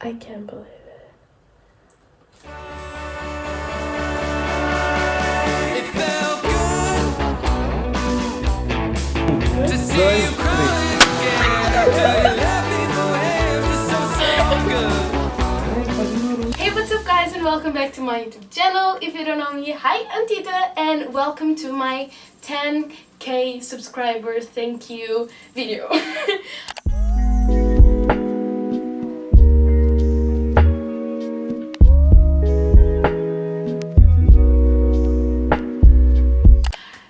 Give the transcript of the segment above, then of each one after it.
I can't believe it. It felt good to see you crying again after you left me for him just so good. Hey, what's up guys, and welcome back to my YouTube channel. If you don't know me, hi, I'm Tita, and welcome to my 10k subscriber thank you video.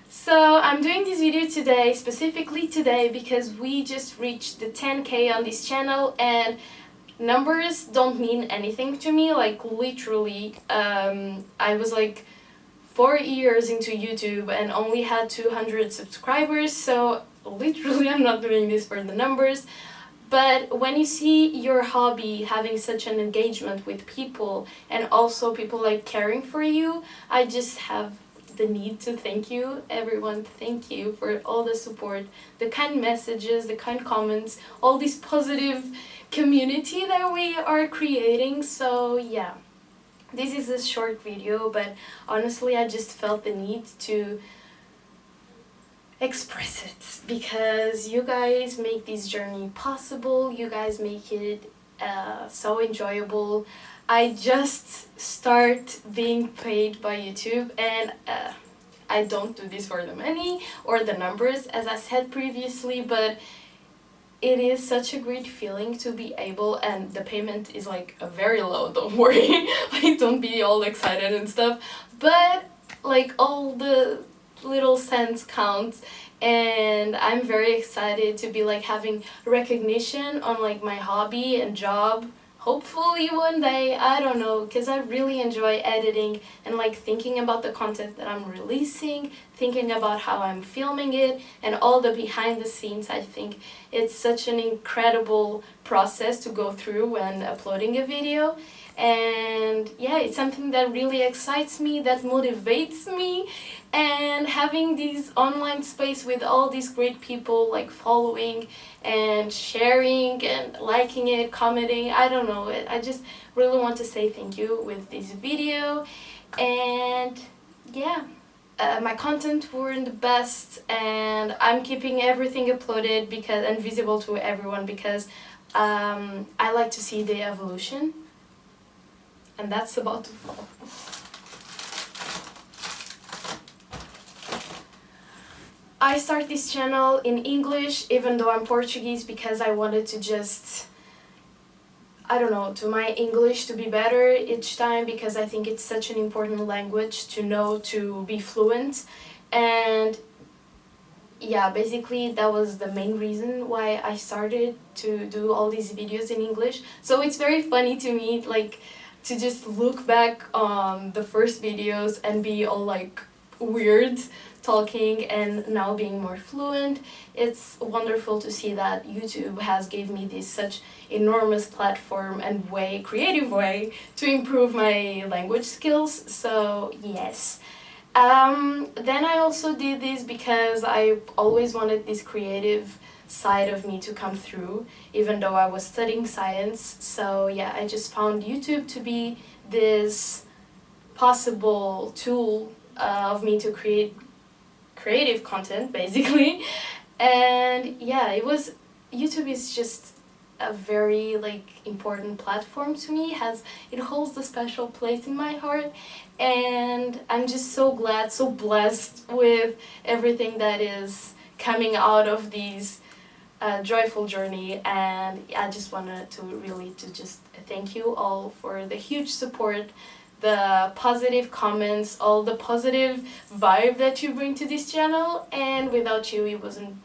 So I'm doing this video today, specifically today, because we just reached the 10k on this channel, and numbers don't mean anything to me. Like literally, I was like 4 years into YouTube and only had 200 subscribers, so literally I'm not doing this for the numbers. But when you see your hobby having such an engagement with people, and also people like caring for you, I just have the need to thank you, everyone. Thank you for all the support, the kind messages, the kind comments, all this positive community that we are creating. So yeah, this is a short video, but honestly I just felt the need to express it because you guys make this journey possible. You guys make it so enjoyable. I just start being paid by YouTube, and I don't do this for the money or the numbers, as I said previously, but it is such a great feeling to be able, and the payment is like very low, don't worry, like don't be all excited and stuff, but like all the little cents counts, and I'm very excited to be like having recognition on like my hobby and job. Hopefully one day, I don't know, because I really enjoy editing and like thinking about the content that I'm releasing, thinking about how I'm filming it, and all the behind the scenes. I think it's such an incredible process to go through when uploading a video. And yeah, it's something that really excites me, that motivates me, and having this online space with all these great people like following and sharing and liking it, commenting, I don't know, I just really want to say thank you with this video. And yeah, my content weren't the best, and I'm keeping everything uploaded because and visible to everyone because I like to see the evolution, and that's about to fall. I start this channel in English even though I'm Portuguese because I wanted to just, I don't know, to my English to be better each time, because I think it's such an important language to know, to be fluent. And yeah, basically that was the main reason why I started to do all these videos in English. So it's very funny to me, like, to just look back on the first videos and be all like weird talking, and now being more fluent. It's wonderful to see that YouTube has gave me this such enormous platform and way, creative way to improve my language skills. So yes. Then I also did this because I always wanted this creative side of me to come through, even though I was studying science. So yeah, I just found YouTube to be this possible tool of me to create creative content, basically. And yeah, YouTube is just a very like important platform to me. It holds a special place in my heart, and I'm just so glad, so blessed with everything that is coming out of these joyful journey. And I just wanted to really just thank you all for the huge support, the positive comments, all the positive vibe that you bring to this channel. And without you, it wasn't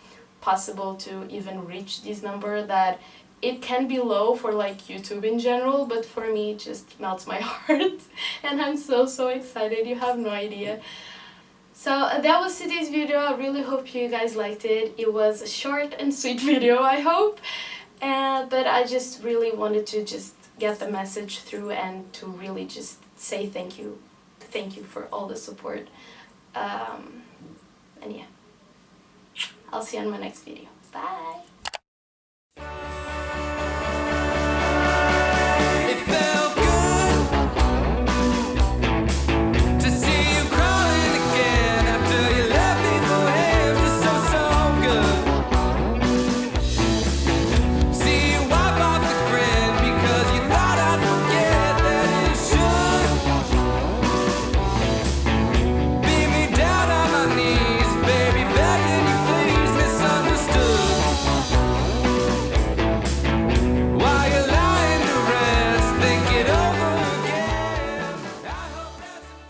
possible to even reach this number, that it can be low for like YouTube in general, but for me it just melts my heart. And I'm so excited, you have no idea. So that was today's video. I really hope you guys liked it. It was a short and sweet video, I hope. But I just really wanted to just get the message through and to really just say thank you for all the support. And yeah, I'll see you on my next video. Bye.